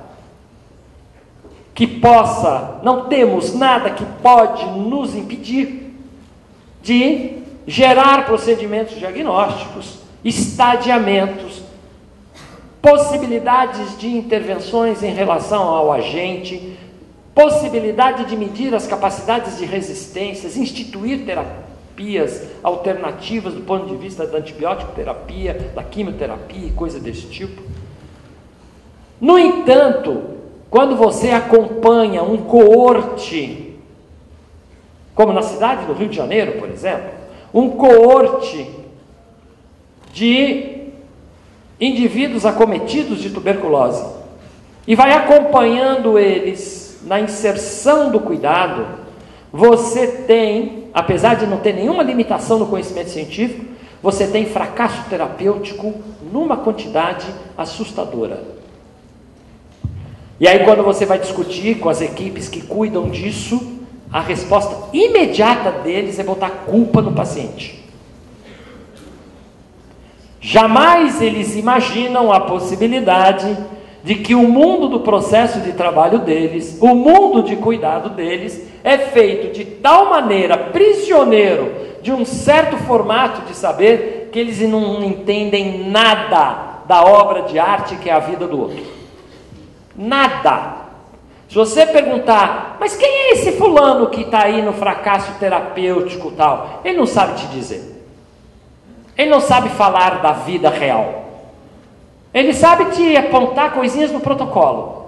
que possa, não temos nada que pode nos impedir de gerar procedimentos diagnósticos, estadiamentos, possibilidades de intervenções em relação ao agente, possibilidade de medir as capacidades de resistências, instituir terapias alternativas do ponto de vista da antibiótico terapia, da quimioterapia e coisa desse tipo. No entanto, quando você acompanha um coorte, como na cidade do Rio de Janeiro, por exemplo, um coorte de indivíduos acometidos de tuberculose, e vai acompanhando eles na inserção do cuidado, você tem, apesar de não ter nenhuma limitação no conhecimento científico, você tem fracasso terapêutico numa quantidade assustadora. E aí, quando você vai discutir com as equipes que cuidam disso, a resposta imediata deles é botar culpa no paciente. Jamais eles imaginam a possibilidade de que o mundo do processo de trabalho deles, o mundo de cuidado deles, é feito de tal maneira prisioneiro de um certo formato de saber que eles não entendem nada da obra de arte que é a vida do outro. Nada. Se você perguntar, mas quem é esse fulano que está aí no fracasso terapêutico e tal? Ele não sabe te dizer. Ele não sabe falar da vida real. Ele sabe te apontar coisinhas no protocolo.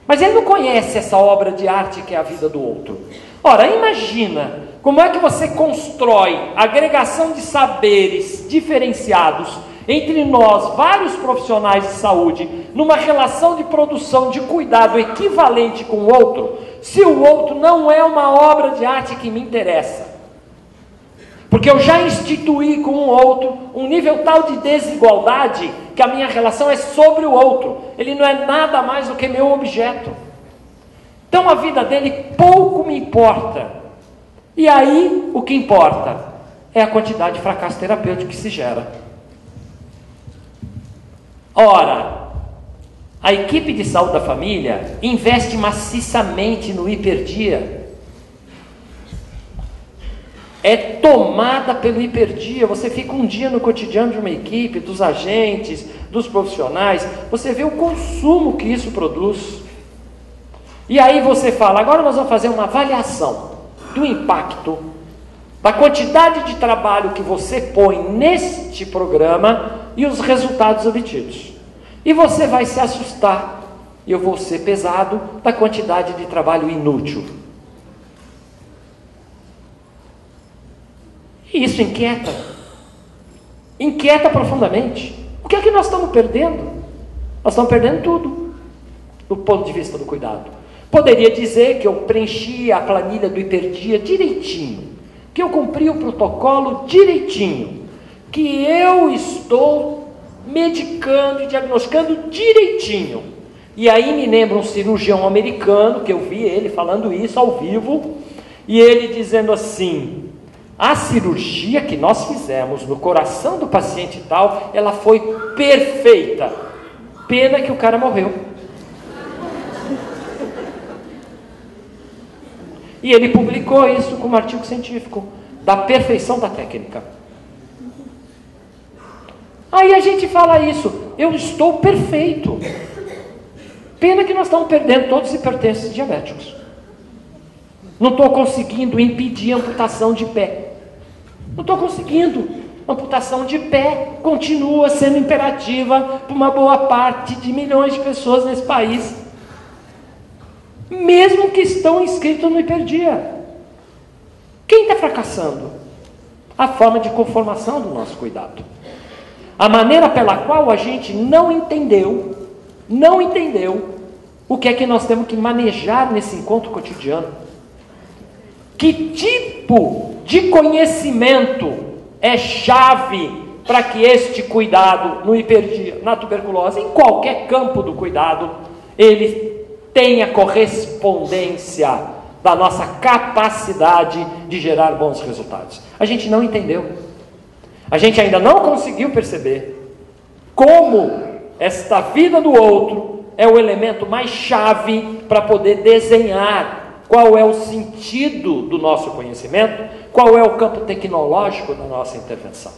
Mas ele não conhece essa obra de arte que é a vida do outro. Ora, imagina como é que você constrói agregação de saberes diferenciados entre nós, vários profissionais de saúde, numa relação de produção de cuidado equivalente com o outro, se o outro não é uma obra de arte que me interessa. Porque eu já instituí com o outro um nível tal de desigualdade que a minha relação é sobre o outro. Ele não é nada mais do que meu objeto. Então a vida dele pouco me importa. E aí o que importa é a quantidade de fracasso terapêutico que se gera. Ora, a equipe de saúde da família investe maciçamente no hiperdia. É tomada pelo hiperdia. Você fica um dia no cotidiano de uma equipe, dos agentes, dos profissionais, você vê o consumo que isso produz. E aí você fala, agora nós vamos fazer uma avaliação do impacto, da quantidade de trabalho que você põe neste programa e os resultados obtidos. E você vai se assustar, e eu vou ser pesado, da quantidade de trabalho inútil. E isso inquieta. Inquieta profundamente. O que é que nós estamos perdendo? Nós estamos perdendo tudo, do ponto de vista do cuidado. Poderia dizer que eu preenchi a planilha do hiperdia direitinho, que eu cumpri o protocolo direitinho, que eu estou medicando e diagnosticando direitinho. E aí me lembra um cirurgião americano, que eu vi ele falando isso ao vivo, e ele dizendo assim: a cirurgia que nós fizemos no coração do paciente e tal, ela foi perfeita. Pena que o cara morreu. E ele publicou isso como artigo científico, da perfeição da técnica. Aí a gente fala isso, eu estou perfeito. Pena que nós estamos perdendo todos os hipertensos e diabéticos. Não estou conseguindo impedir a amputação de pé. Não estou conseguindo. A amputação de pé continua sendo imperativa para uma boa parte de milhões de pessoas nesse país, mesmo que estão inscritos no hiperdia. Quem está fracassando? A forma de conformação do nosso cuidado. A maneira pela qual a gente não entendeu o que é que nós temos que manejar nesse encontro cotidiano. Que tipo de conhecimento é chave para que este cuidado no hiperdia, na tuberculose, em qualquer campo do cuidado, ele tenha correspondência da nossa capacidade de gerar bons resultados? A gente não entendeu. A gente ainda não conseguiu perceber como esta vida do outro é o elemento mais chave para poder desenhar qual é o sentido do nosso conhecimento, qual é o campo tecnológico da nossa intervenção.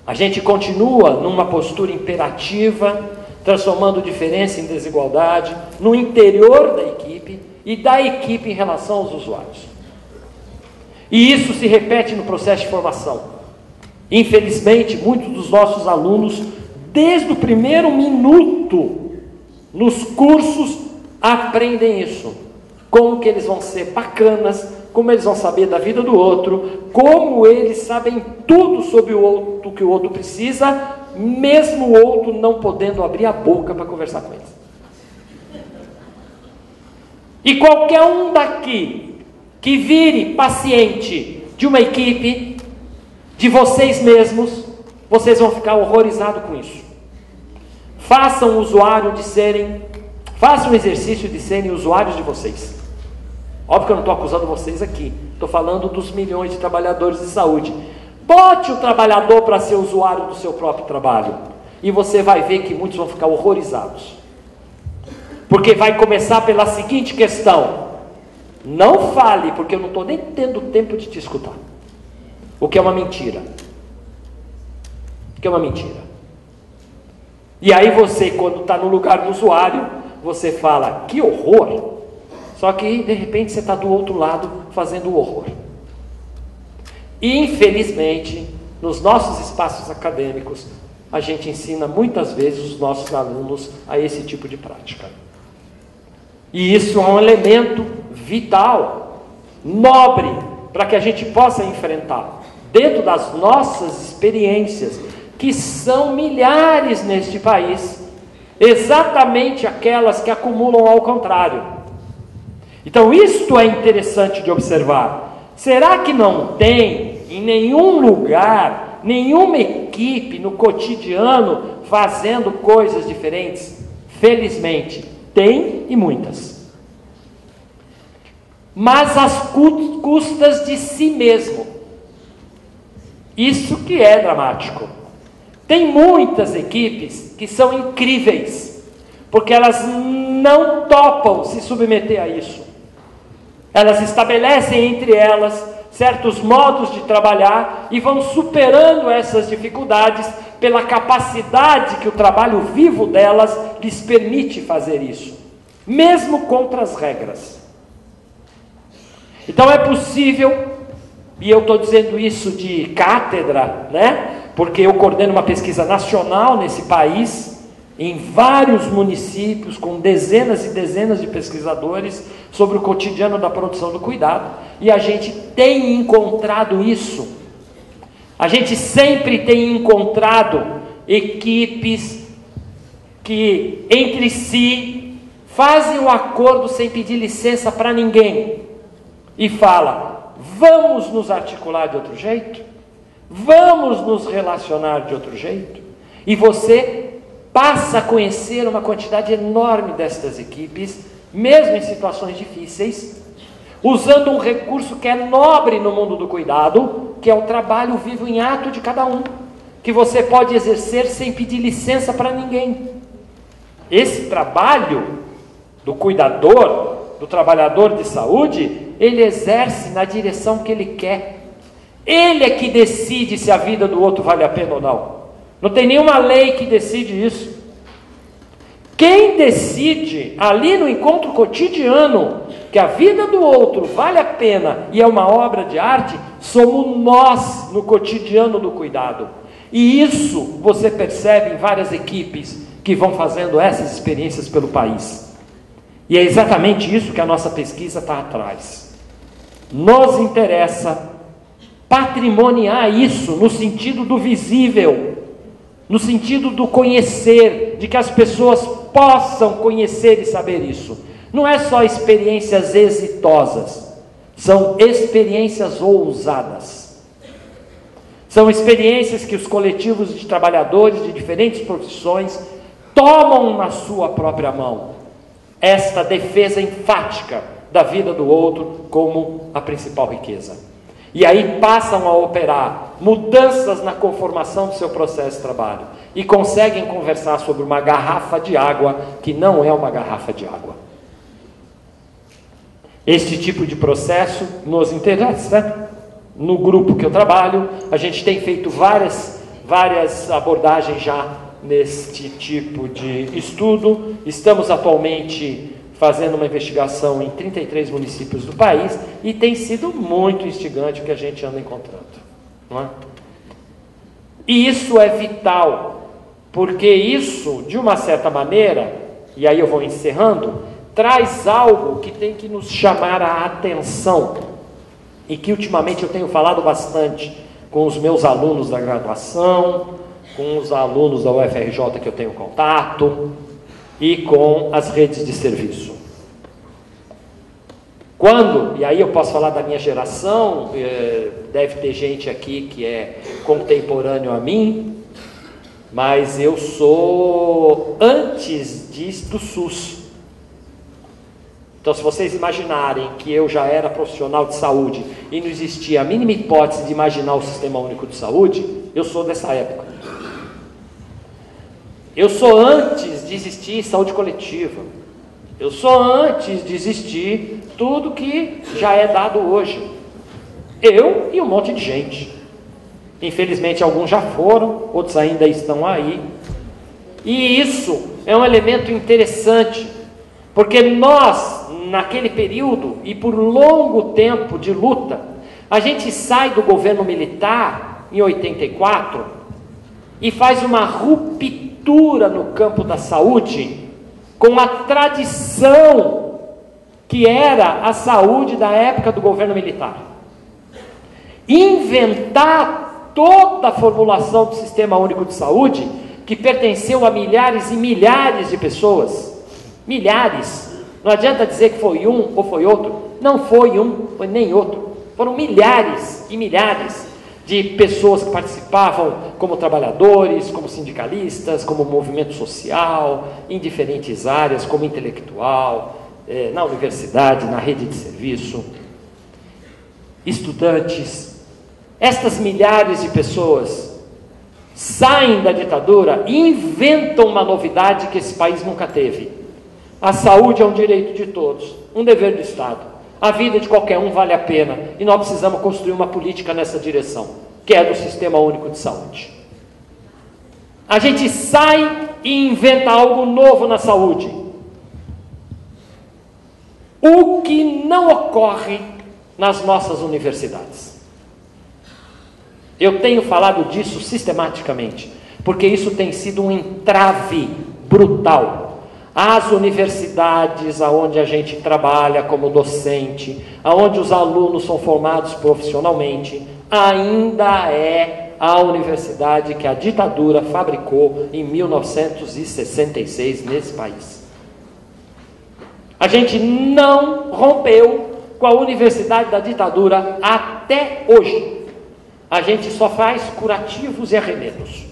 A gente continua numa postura imperativa, transformando diferença em desigualdade, no interior da equipe, e da equipe em relação aos usuários. E isso se repete no processo de formação. Infelizmente, muitos dos nossos alunos, desde o primeiro minuto nos cursos, aprendem isso. Como que eles vão ser bacanas, como eles vão saber da vida do outro, como eles sabem tudo sobre o outro que o outro precisa, mesmo o outro não podendo abrir a boca para conversar com eles. E qualquer um daqui que vire paciente de uma equipe, de vocês mesmos, vocês vão ficar horrorizados com isso. Façam o exercício de serem usuários de vocês. Óbvio que eu não estou acusando vocês aqui, estou falando dos milhões de trabalhadores de saúde. Bote o trabalhador para ser usuário do seu próprio trabalho, e você vai ver que muitos vão ficar horrorizados. Porque vai começar pela seguinte questão: não fale, porque eu não estou nem tendo tempo de te escutar. O que é uma mentira. O que é uma mentira. E aí você, quando está no lugar do usuário, você fala, que horror. Só que, de repente, você está do outro lado fazendo o horror. E, infelizmente, nos nossos espaços acadêmicos, a gente ensina muitas vezes os nossos alunos a esse tipo de prática. E isso é um elemento vital, nobre, para que a gente possa enfrentar, dentro das nossas experiências, que são milhares neste país, exatamente aquelas que acumulam ao contrário. Então, isto é interessante de observar. Será que não tem em nenhum lugar, nenhuma equipe no cotidiano fazendo coisas diferentes? Felizmente, tem e muitas. Mas às custas de si mesmo. Isso que é dramático. Tem muitas equipes que são incríveis, porque elas não topam se submeter a isso. Elas estabelecem entre elas certos modos de trabalhar e vão superando essas dificuldades pela capacidade que o trabalho vivo delas lhes permite fazer isso, mesmo contra as regras. Então é possível, e eu estou dizendo isso de cátedra, né? Porque eu coordeno uma pesquisa nacional nesse país, em vários municípios, com dezenas e dezenas de pesquisadores, sobre o cotidiano da produção do cuidado, e a gente tem encontrado isso. A gente sempre tem encontrado equipes que, entre si, fazem um acordo sem pedir licença para ninguém, e fala, vamos nos articular de outro jeito? Vamos nos relacionar de outro jeito? E você passa a conhecer uma quantidade enorme destas equipes, mesmo em situações difíceis, usando um recurso que é nobre no mundo do cuidado, que é o trabalho vivo em ato de cada um, que você pode exercer sem pedir licença para ninguém. Esse trabalho do cuidador, do trabalhador de saúde, ele exerce na direção que ele quer. Ele é que decide se a vida do outro vale a pena ou não. Não tem nenhuma lei que decide isso. Quem decide ali no encontro cotidiano que a vida do outro vale a pena e é uma obra de arte, somos nós no cotidiano do cuidado. E isso você percebe em várias equipes que vão fazendo essas experiências pelo país. E é exatamente isso que a nossa pesquisa está atrás. Nos interessa patrimoniar isso no sentido do visível, no sentido do conhecer, de que as pessoas possam conhecer e saber isso. Não é só experiências exitosas, são experiências ousadas. São experiências que os coletivos de trabalhadores de diferentes profissões tomam na sua própria mão esta defesa enfática da vida do outro como a principal riqueza. E aí passam a operar mudanças na conformação do seu processo de trabalho e conseguem conversar sobre uma garrafa de água que não é uma garrafa de água. Este tipo de processo nos interessa. No grupo que eu trabalho, a gente tem feito várias abordagens já neste tipo de estudo. Estamos atualmente fazendo uma investigação em 33 municípios do país, e tem sido muito instigante o que a gente anda encontrando, não é? E isso é vital, porque isso, de uma certa maneira, e aí eu vou encerrando, traz algo que tem que nos chamar a atenção, e que ultimamente eu tenho falado bastante com os meus alunos da graduação, com os alunos da UFRJ que eu tenho contato, e com as redes de serviço. Quando, e aí eu posso falar da minha geração, deve ter gente aqui que é contemporâneo a mim, mas eu sou antes do SUS. Então, se vocês imaginarem que eu já era profissional de saúde e não existia a mínima hipótese de imaginar o Sistema Único de Saúde, eu sou dessa época. Eu sou antes de existir saúde coletiva. Eu sou antes de existir tudo que já é dado hoje. Eu e um monte de gente. Infelizmente, alguns já foram, outros ainda estão aí. E isso é um elemento interessante, porque nós, naquele período e por longo tempo de luta, a gente sai do governo militar, em 84, e faz uma ruptura no campo da saúde, com a tradição que era a saúde da época do governo militar. Inventar toda a formulação do Sistema Único de Saúde, que pertenceu a milhares e milhares de pessoas, milhares, não adianta dizer que foi um ou foi outro, não foi um, foi nem outro, foram milhares e milhares de pessoas que participavam como trabalhadores, como sindicalistas, como movimento social, em diferentes áreas, como intelectual, na universidade, na rede de serviço, estudantes. Estas milhares de pessoas saem da ditadura e inventam uma novidade que esse país nunca teve. A saúde é um direito de todos, um dever do Estado. A vida de qualquer um vale a pena, e nós precisamos construir uma política nessa direção, que é do Sistema Único de Saúde. A gente sai e inventa algo novo na saúde. O que não ocorre nas nossas universidades. Eu tenho falado disso sistematicamente, porque isso tem sido um entrave brutal. As universidades aonde a gente trabalha como docente, aonde os alunos são formados profissionalmente, ainda é a universidade que a ditadura fabricou em 1966 nesse país. A gente não rompeu com a universidade da ditadura até hoje. A gente só faz curativos e arremedos.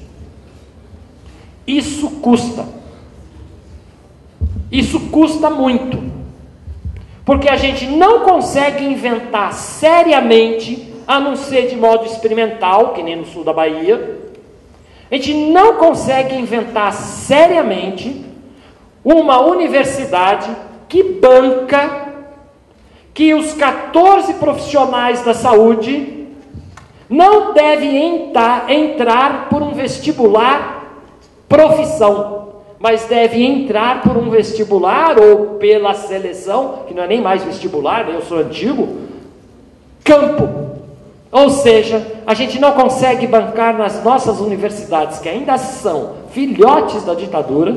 Isso custa. Isso custa muito. Porque a gente não consegue inventar seriamente, a não ser de modo experimental, que nem no sul da Bahia, a gente não consegue inventar seriamente uma universidade que banca que os 14 profissionais da saúde não devem entrar por um vestibular profissão, mas devem entrar por um vestibular ou pela seleção, que não é nem mais vestibular, eu sou antigo, campo. Ou seja, a gente não consegue bancar nas nossas universidades, que ainda são filhotes da ditadura,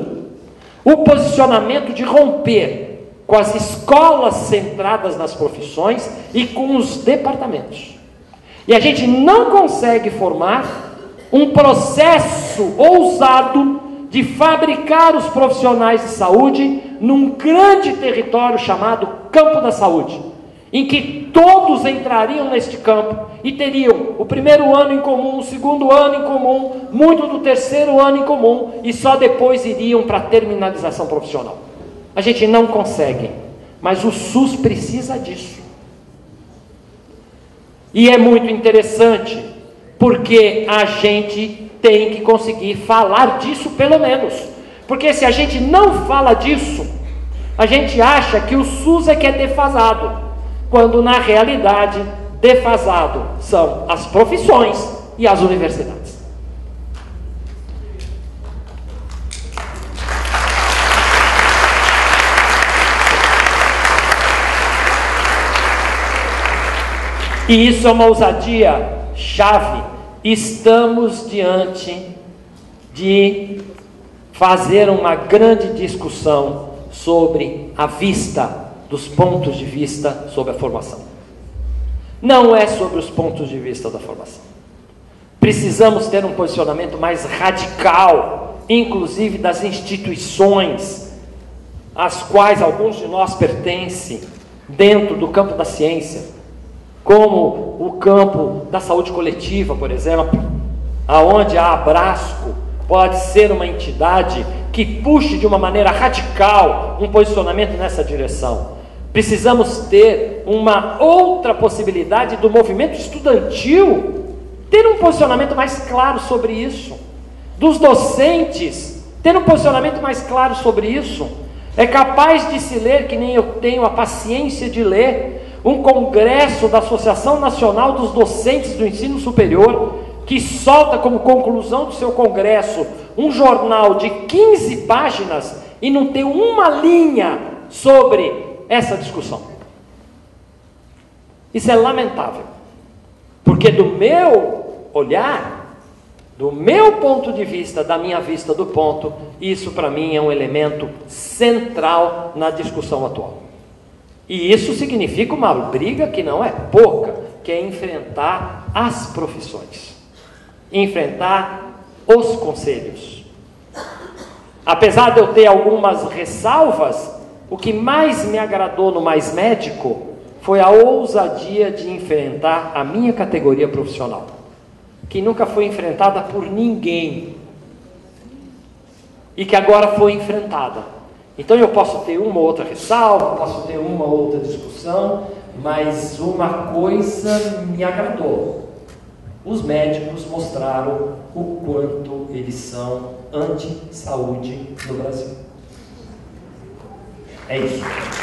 o posicionamento de romper com as escolas centradas nas profissões e com os departamentos. E a gente não consegue formar um processo ousado de fabricar os profissionais de saúde num grande território chamado campo da saúde, em que todos entrariam neste campo e teriam o primeiro ano em comum, o segundo ano em comum, muito do terceiro ano em comum, e só depois iriam para a terminalização profissional. A gente não consegue, mas o SUS precisa disso. E é muito interessante, porque a gente tem que conseguir falar disso pelo menos, porque se a gente não fala disso, a gente acha que o SUS é que é defasado, quando na realidade defasado são as profissões e as universidades. E isso é uma ousadia chave. Estamos diante de fazer uma grande discussão sobre a vista, dos pontos de vista sobre a formação. Não é sobre os pontos de vista da formação. Precisamos ter um posicionamento mais radical, inclusive das instituições, às quais alguns de nós pertencem, dentro do campo da ciência, como o campo da saúde coletiva, por exemplo, aonde a Abrasco pode ser uma entidade que puxe de uma maneira radical um posicionamento nessa direção. Precisamos ter uma outra possibilidade do movimento estudantil ter um posicionamento mais claro sobre isso, dos docentes ter um posicionamento mais claro sobre isso. É capaz de se ler, que nem eu tenho a paciência de ler, um congresso da Associação Nacional dos Docentes do Ensino Superior, que solta como conclusão do seu congresso um jornal de 15 páginas e não tem uma linha sobre essa discussão. Isso é lamentável, porque do meu olhar, do meu ponto de vista, da minha vista do ponto, isso para mim é um elemento central na discussão atual. E isso significa uma briga que não é pouca, que é enfrentar as profissões, enfrentar os conselhos. Apesar de eu ter algumas ressalvas, o que mais me agradou no Mais Médico foi a ousadia de enfrentar a minha categoria profissional, que nunca foi enfrentada por ninguém, e que agora foi enfrentada. Então eu posso ter uma ou outra ressalva, posso ter uma ou outra discussão, mas uma coisa me agradou: os médicos mostraram o quanto eles são anti-saúde no Brasil. É isso.